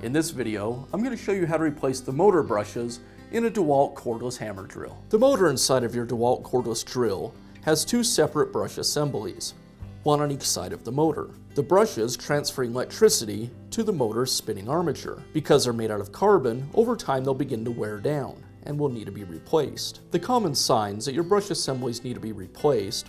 In this video, I'm going to show you how to replace the motor brushes in a DeWalt cordless hammer drill. The motor inside of your DeWalt cordless drill has two separate brush assemblies, one on each side of the motor. The brushes transfer electricity to the motor's spinning armature. Because they're made out of carbon, over time they'll begin to wear down and will need to be replaced. The common signs that your brush assemblies need to be replaced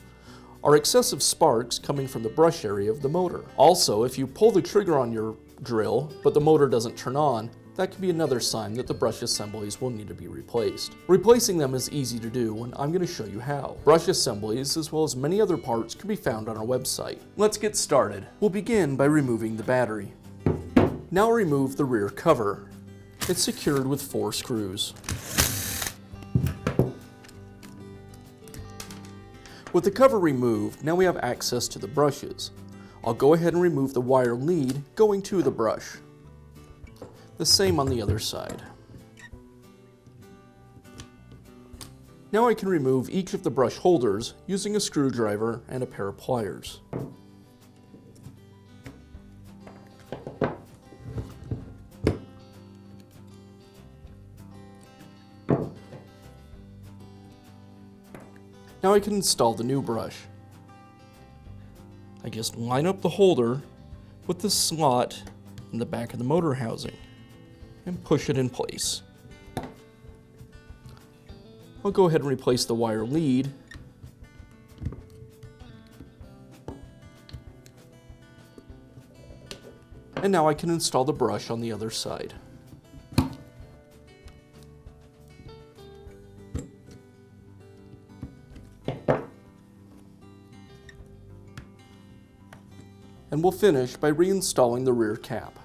are excessive sparks coming from the brush area of the motor. Also, if you pull the trigger on your drill, but the motor doesn't turn on, that can be another sign that the brush assemblies will need to be replaced. Replacing them is easy to do, and I'm going to show you how. Brush assemblies, as well as many other parts, can be found on our website. Let's get started. We'll begin by removing the battery. Now remove the rear cover. It's secured with 4 screws. With the cover removed, now we have access to the brushes. I'll go ahead and remove the wire lead going to the brush. The same on the other side. Now I can remove each of the brush holders using a screwdriver and a pair of pliers. Now I can install the new brush. I just line up the holder with the slot in the back of the motor housing and push it in place. I'll go ahead and replace the wire lead. And now I can install the brush on the other side. And we'll finish by reinstalling the rear cap.